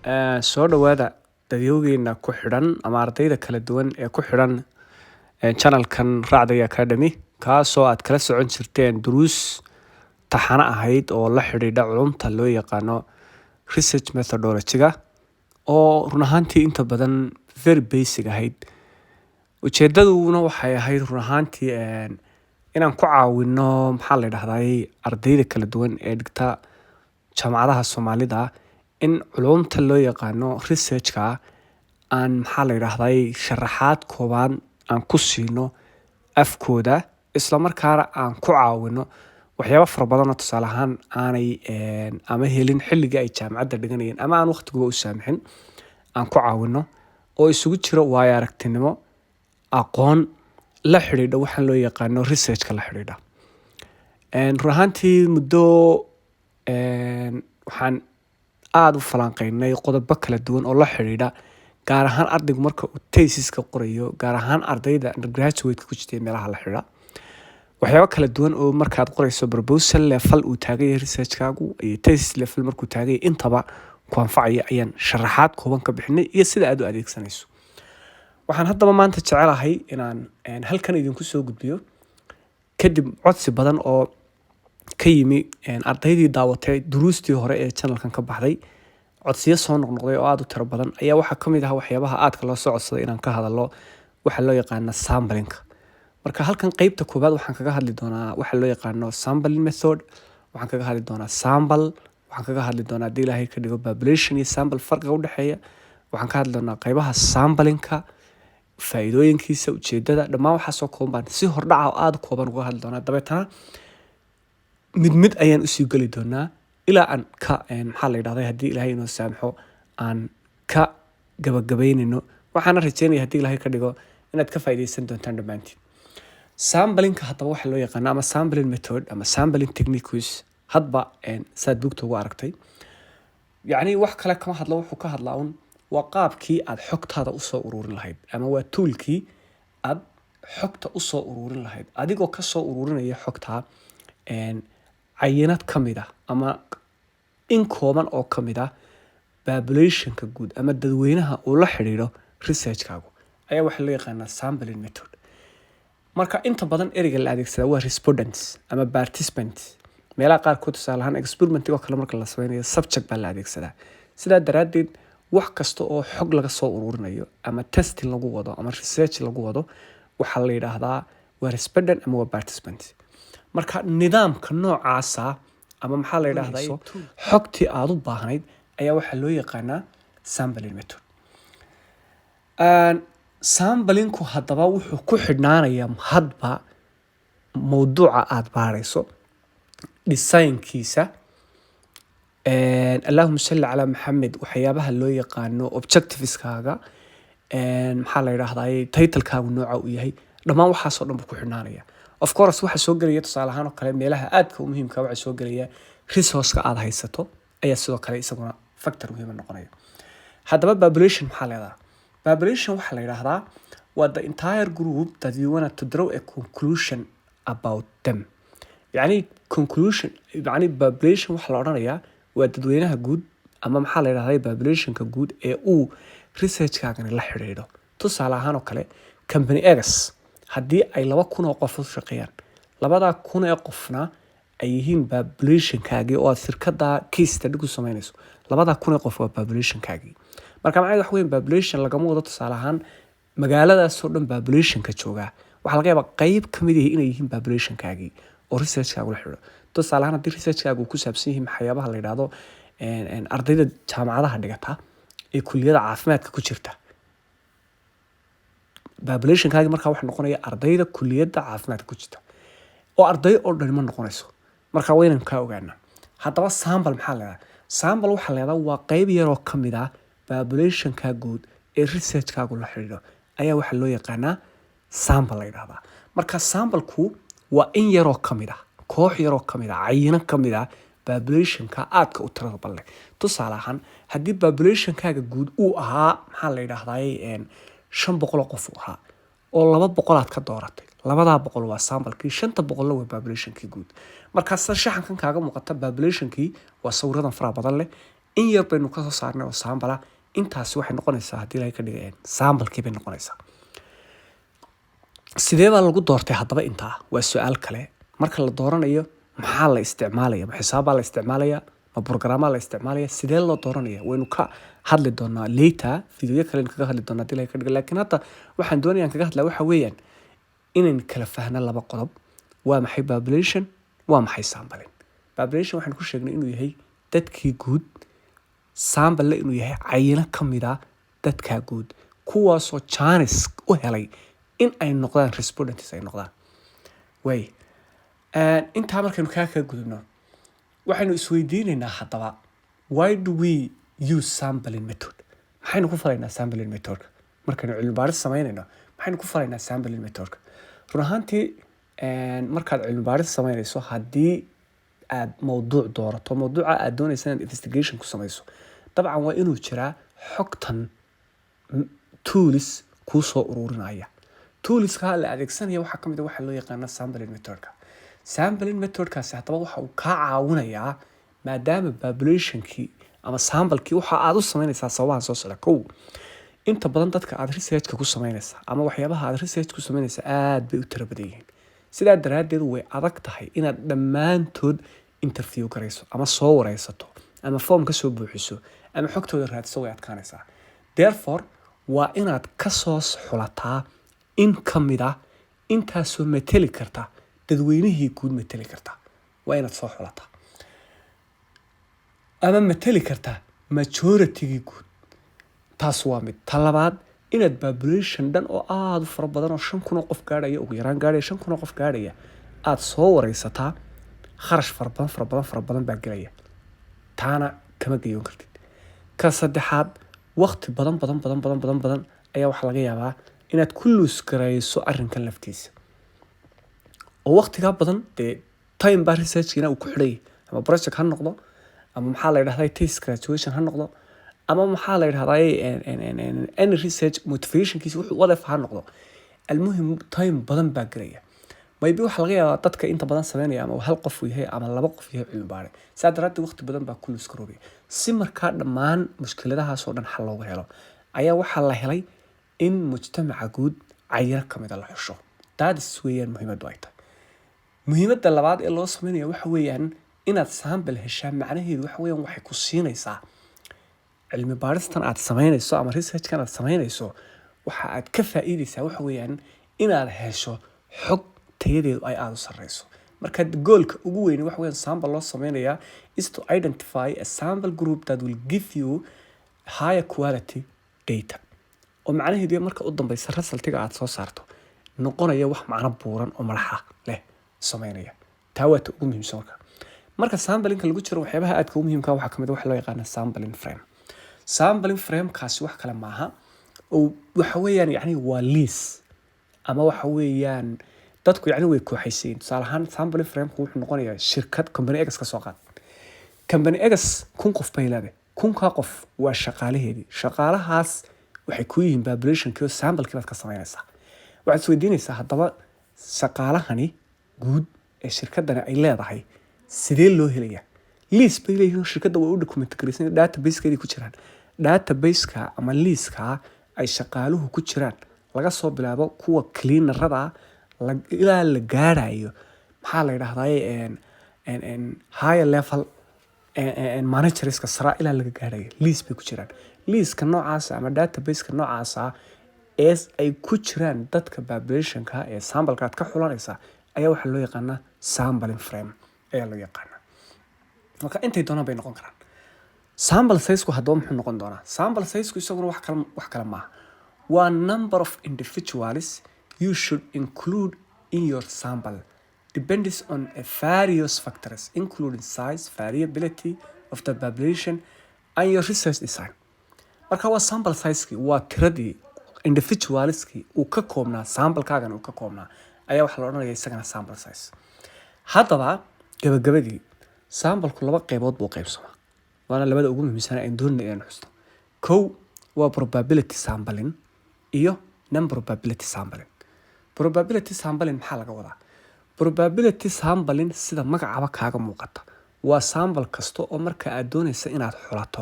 soo dhawaada dadyowgeena ku xidhan ama ardayda kala duwan ee ku xidhan channelkan Raacday Academy kaasoo aad kala socon jirteen duruus taxane ahayd oo la xidhiidha culumta loo yaqaano research methodology-ga oo run ahaantii inta badan very basic ahayd. Ujeedaduna waxay ahayd run ahaantii inaan ku caawino ardayda kala duwan ee dhigta jaamacadaha Soomaalida in culumta loo yaqaano research-ka aan sharaxaad kooban aan ku siino afkooda isla markaana aan ku caawino waxyaabo fara badan oo tusaale ahaan aanay ama helin xilliga ay jaamacadda dhiganayeen ama aan waqtiga u saamixin aan ku caawino oo isugu jiro waayo aragtinimo aqoon la xidhiidha waxaan loo yaqaano research-ka la xidhiidha. Run ahaantii muddo waxaan aad u falanqeynay qodobo kala duwan oo la xidhiidha gaar ahaan ardaygu marka uu thesis-ka qorayo, gaar ahaan ardayda undergraduate-ka ku jirta meelaha la xidhiidha waxyaabo kala duwan oo markaad qorayso proposal level uu taagan yahay research-kaagu iyo thesis level markuu taagan yahay intaba ku anfacaya ayaan sharaxaad kooban ka bixinay iyo sida aad u adeegsanayso. Waxaan haddaba maanta jecelahay inaan halkan idinku soo gudbiyo kadib codsi badan oo ka yimi ardaydii daawatay duruustii hore ee channelkan ka baxday codsiyo soo noqnoqday oo aad u tiro badan ayaa waxaa ka mid ah waxyaabaha aadka loo soo codsaday inaan ka hadalno waxa loo yaqaano samplinka. Marka halkan qaybta koobaad waxaan kaga hadli doonaa waxa loo yaqaano sampling method, waxaan kaga hadli doonaa sample, waxaan kaga hadli doonaa hadii Ilaahay ka dhigo population iyo sample farqiga u dhaxeeya, waxaan ka hadli doonaa qaybaha samplinka, faa'iidooyinkiisa, ujeedada, dhammaan waxa soo kooban si hordhac ah aad kooban uga hadli doonaa. Dabeetana mid ayaan u sii gali doonaa ilaa aan ka hadii Ilaahay inoo saamxo aan ka gabagabeynayno. Waxaan rajeynayaa hadii Ilaahay ka dhigo inaad ka faa'iideysan doontaan dhamaantiin. Samplinka haddaba waxa loo yaqaano ama sampling method ama sampling techniques hadba saad buugta ugu aragtay. Yacni wax kale kama hadlo, wuxuu ka hadlaa waa qaabkii aad xogtaada u soo ururin lahayd ama waa toolkii aad xogta u soo ururin lahayd adigoo ka soo ururinaya xogta cayinad ka mid ah ama in kooban oo ka mid ah population-ka guud ama dadweynaha uu la xidhiidho research-kaagu ayaa waxa loo yaqaanaa sampling method. Marka inta badan ereyga la adeegsadaa waa respondents ama participants. meelaha qaarkood tusaale ahaan experiment oo kale marka la sameynayo subject baa la adeegsadaa. Sidaa daraaddeed wax kasta oo xog laga soo ururinayo ama testing lagu wado ama research lagu wado waxaa la yidhaahdaa waa respondent ama waa participant. Marka nidaamka noocaasa ama maxaa la yidhaahdaa xogtii aad u baahnayd ayaa waxaa loo yaqaanaa sampling method. Samplinku haddaba wuxuu ku xidhnaanayaa hadba mawduuca aad baarayso designkiisa Allahumma salli ala Muhammad waxyaabaha loo yaqaano objectives-kaaga maxaa la yidhaahdaa title-kaagu nooca uu yahay dhammaan waxaasoo dhan buu ku xidhnaanaya. Of course waxa soo gelaya tusaale ahaan oo kale meelaha aadka u muhiimka waxa soo gelaya resource-ka aad haysato ayaa sidoo kale isaguna factor muhiim noqonaya. Haddaba population maxaa la yidhaahdaa? Population waxa la yidhaahdaa waa the entire group that you want to draw a conclusion about them. Yani conclusion population waxa la odhanayaa waa dadweynaha guud ama maxaa la yidhaahdaa population-ka guud ee uu research-kaagani la xidhiidho. Tusaale ahaan oo kale company X haddii ay 2,000 oo qof u shaqeeyaan 2,000 ee qofna ay yihiin population-kaagii oo aad shirkadda case study ku samaynayso 2,000 ee qof waa population-kaagii. Marka macnaheedu waxa weeye population lagama wado tusaale ahaan magaaladaasoo dhan population-ka jooga waxaa laga yaabaa qayb ka mid ah inay yihiin population-kaagii oo research-kaagu la xidhiidho. tusaale ahaan haddii research-kaagu ku saabsan yahay waxyaabaha la yidhaahdo ardayda jaamacadaha dhigata ee kulliyada caafimaadka ku jirta population-kaagi markaa waxa noqonaya ardayda kulliyada caafimaadka ku jirta oo arday oo dhan ma noqonayso. Marka waa inaan ka ogaanaa. Haddaba sample maxaa la yidhaahdaa? Sample waxa la yidhaahdaa waa qayb yar oo ka mid ah population-ka guud ee research-kaagu la xidhiidho ayaa waxa loo yaqaanaa sample la yidhaahdaa. Marka sample-ku waa in yar oo ka mid ah koox yar oo ka mid ah cayino ka mid ah population-ka aadka u tirada badan leh. Tusaale ahaan haddii population-kaaga guud uu ahaa maxaa la yidhaahdaa 500 oo qof ahaa oo 200 aad ka dooratay 200 waa sample-kii 500 waa population-kii guud. Marka shaxankan kaaga muuqata population-kii waa sawiradan fara badan leh in yar baynu ka soo saarnay oo sample intaasi waxay noqonaysaa haddii la ka dhigay samplekii bay noqonaysaa. sidee baa lagu doortay haddaba intaa waa su'aal kale. marka la dooranayo maxaa la isticmaalaya, ma xisaab baa la isticmaalaya, ma programmaa la isticmaalaya, sidee loo dooranaya waynu ka hadli doonaa later video kale kaga hadli doonaa haddii la ka dhigay. laakiin hadda waxaan doonayaan kaga hadlaa waxa weeyaan inaan kala fahno laba qodob. waa maxay population, waa maxay sampling. population waxaan ku sheegnay inuu yahay dadkii guud, sample inuu yahay cayino ka mid ah dadka guud kuwaasoo chance u helay in ay noqdaan respondents ay noqdaan. way intaa markaynu ka gudubno waxaynu isweydiinaynaa haddaba why do we use sampling method. maxaynu ku falaynaa sampling method markaynu cilmi baaris samaynayno? maxaynu ku falaynaa sampling method? run ahaantii markaad cilmi baaris samaynayso haddii aad mawduuc doorato mawduuca aad doonaysa inaad investigation ku samayso dabcan waa inuu jiraa xogtan tools kuu soo ururinaya. toolska la adeegsanaya waxaa ka mid ah waxa loo yaqaano sampling methodka. sampling methodkaasi haddaba waxa uu kaa caawinayaa maadaama populationkii ama samplekii waxa aad u samaynaysaa sababahan soo socda. kow, inta badan dadka aad researchka ku samaynaysaa ama waxyaabaha aad research ku samaynaysaa aad bay u tiro badan yihiin. sidaa daraaddeed way adag tahay inaad dhammaantood interview garayso ama soo wareysato ama form ka soo buuxiso ama xogtooda raadso way adkaanaysaa. therefore waa inaad ka soo xulataa in ka mid ah intaasoo mateli karta dadweynihii guud mateli karta. waa inaad soo xulataa ama mateli karta majoritigii guud. taas waa mid. ta labaad inaad population dhan oo aad u fara badan oo 5,000 qof gaadhaya ugu yaraan gaadhaya 5,000 qof gaadhaya aad soo wareysataa kharash fara badan baa gelaya. taana kama gayoon kartid. ka saddexaad waqti badan ayaa waxaa laga yaabaa inaad ku luus garayso arrinkan laftiisa oo waqtigaa badan dee time baa researchkiina uu ku xidhay ama project ha noqdo ama maxaa la yidhahdaa test graduation ha noqdo ama maxaa la yidhahdaa any research motivationkiisa wuxuu wadaf ha noqdo. almuhim time badan baa gelaya. maybe waxaa laga yaabaa dadka inta badan sameynaya ama hal qof uu yahay ama 2 qof yahay cilmi baare. saa daraaddeed waqti badan baa ku luus garoobay. si markaa dhammaan mushkiladahaas oo dhan xal looga helo ayaa waxaa la helay in mujtamaca guud cayino ka mid ah la xusho. taas weeyaan muhiimaddu ay tahay. muhiimadda labaad ee loo sameynayo waxa weeyaan inaad sample heshaa. macnaheedu waxa weeyaan waxay ku siinaysaa cilmi baaristan aad samaynayso ama researchkan aad samaynayso waxa aad ka faa'iidaysaa waxa weeyaan inaad hesho xog tayadeedu ay aad u sarreyso. marka goolka ugu weyn waxa weeyaan sample loo sameynayaa is to identify a sample group that will give you higher quality data. oo macnaheedu marka u dambaysa resultiga aad soo saarto noqonaya wax macno buuran oo madaxa leh sameynaya. taa waa ugu muhiimsan marka samplingka lagu jiro waxyaabaha aadka u muhiimka waxa kamid ah waxa loo yaqaan sampling frame. sampling frame kaasi wax kale maaha oo waxa weeyaan yani waa list ama waxa weeyaan dadku yani way kooxaysiin. tusaale ahaan sampling frame wuxuu noqonayaa shirkad company X ka soo qaad. company X 1,000 qof bay leedahay. 1,000 qof waa shaqaalaheedii. shaqaalahaas waxay ku yihiin populationkii samplekii baad ka samaynaysaa. waxaad isweydiinaysaa haddaba shaqaalahani guud ee shirkadani ay leedahay sidee loo helayaa? list bay leeyihiin. shirkadda way u document garaysan database-keedii ku jiraan. database-ka ama list-ka ay shaqaaluhu ku jiraan laga soo bilaabo kuwa cleanerada ilaa la gaarayo maxaa la yidhahdaa higher level managerska sare ilaa laga gaarayo list bay ku jiraan. listka noocaas ama database-ka noocaas ee ay ku jiraan dadka populationka ee sampleka aad ka xulanaysa ayaa waxa loo yaqaanaa sampling frame ayaa loo yaqaanaa. marka intay doonaan bay noqon karaan. sample size-ku haddaba muxuu noqon doonaa? sample size-ku isaguna wax kale maaha. waa number of individuals you should include in your sample depends on a various factors including size, variability of the population and your research design. marka waa sample size-kii waa tiradii individualskii uu ka koobnaa samplekaagan uu ka koobnaa ayaa waxa la odhanayaa isagana sample size. haddaba gabagabadii sampleku 2 qaybood buu qaybsamaa. waana labada ugu muhiimsan ee doonayna inaan xusto. kow waa probability sampling iyo non-probability sampling. probability sampling maxaa laga wadaa? probability sampling sida magacaba kaaga muuqata waa sample kasta oo marka aad doonaysa inaad xulato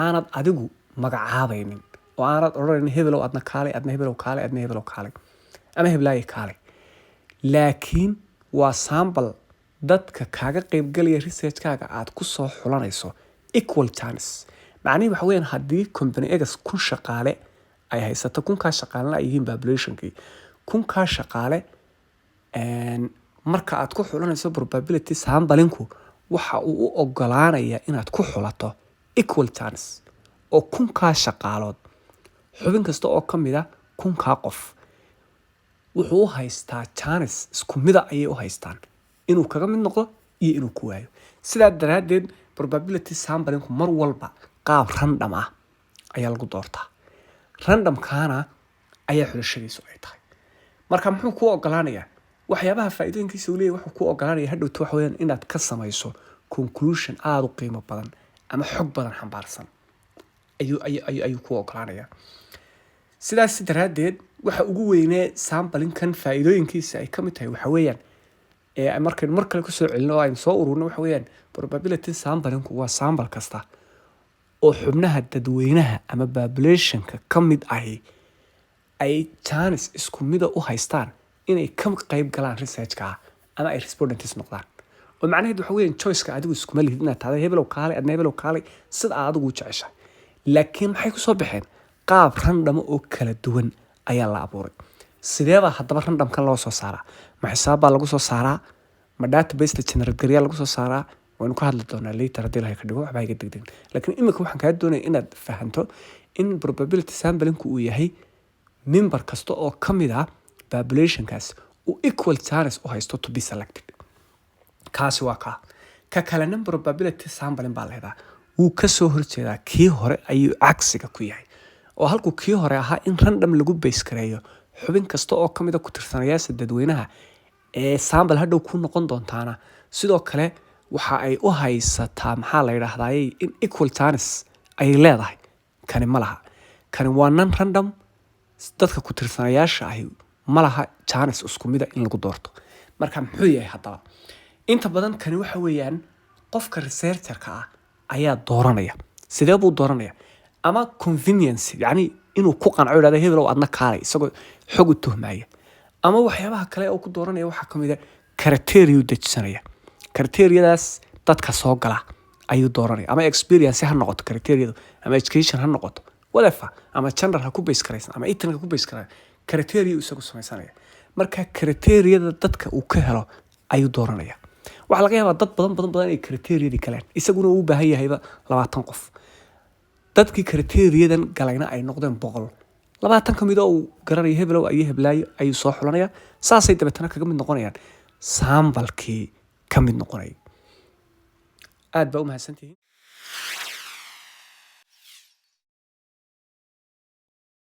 aanad adigu magacaabaynin oo aanad odhanayn hebelow adna kaalay adna hebelow kaalay adna hebelow kaalay ama heblaaye kaalay, laakiin waa sample dadka kaaga qaybgalaya researchkaaga aad ku soo xulanayso equal chance. macnaheedu waxa weeyaan haddii company X 1000 shaqaale ay haysato 1000 shaqaalena ay yihiin populationkii 1000 shaqaale marka aad ku xulanayso probability samplinku waxa uu u ogolaanayaa inaad ku xulato equal chance oo 1000 shaqaalood xubin kasta oo ka mid ah 1000 qof wuxuu u haystaa chance isku mid ah ayay u haystaan inuu kaga mid noqdo iyo inuu ku waayo. sidaa daraadeed probability samplinku mar walba qaab random ah ayaa lagu doortaa. randomkaana ayaa xulashadiisu ay tahay. marka muxuu ku ogolaanayaa waxyaabaha faa'iidooyinkiisa uu leeyahay wuxuu ku ogolaanayaa hadhowto waxa weeyaan inaad ka samayso conclusion aad u qiimo badan ama xog badan xambaarsan ayuu ku ogolaanayaa. sidaas daraadeed waxa ugu weynee samplinkan faa'iidooyinkiisa ay ka mid tahay waxa weeyaan markaynu mar kale kusoo celino oo aynu soo ururino waxa weeyaan probability samplinku waa sample kasta oo xubnaha dadweynaha ama populationka ka mid ahi ay chance isku mid ah u haystaan inay ka qayb galaan researchka ama ay respondents noqdaan. oo macnaheedu waxa weeyaan choice-ka adigu iskuma lihid inaad tahay hebelow kaalay adna hebelow kaalay sida aad adigu jeceshahay, laakiin maxay ku soo baxeen qaab random oo kala duwan ayaa la abuuray. sideeba haddaba randomkan loo soo saaraa? ma xisaab baa lagu soo saaraa? ma database la generate gareeyaa lagu soo saaraa? waynu ka hadli doonaa later haddii la ka dhigo waxba iga degdeg. laakiin imika waxaan kaa doonayaa inaad fahanto in probability samplinku uu yahay member kasta oo ka mid ah populationkaas uu equal chance u haysto to be selected. kaasi waa ka kalena probability sampling baa leedahay wuu ka soo horjeedaa kii hore ayuu cagsiga ku yahay oo halkuu kii hore ahaa in random lagu base gareeyo xubin kasta oo ka mid ah ku tirsanayaasha dadweynaha ee sample hadhow ku noqon doontaana sidoo kale waxa ay u haysataa maxaa la yiraahdaa in equal chance ay leedahay. kani ma laha. kani waa non random dadka ku tirsanayaasha ahi ma laha chance isku mid ah in lagu doorto. marka muxuu yahay haddaba? inta badan kani waxa weeyaan qofka researcherka ah ayaa dooranaya. sidee buu dooranaya? ama convenience yani inuu ku qanco yiraahdo hebelow adna kaalay isagoo xog u tuhmaya. ama waxyaabaha kale oo ku dooranaya waxa ka mid ah criteria dejinaya. criteria-daas dadka soo gala ayuu dooranaya ama experience ha noqoto criteria ama education ha noqoto whatever ama gender ha ku base garaysan ama ethnic ha ku base garaysan criteria isagu samaysanaya. marka criteria-da dadka uu ka helo ayuu dooranaya. waxa laga yaabaa dad badan ay criteria-di galeen isaguna uu u baahan yahayba 20 qof. dadkii criteria-dan galayna ay noqdeen 100 20 kamid oo uu garanayo hebelow iyo heblaayo ayuu soo xulanaya. saasay dabeetana kaga mid noqonayaan samplekii ka mid noqonay. aad baa u mahadsantihiin.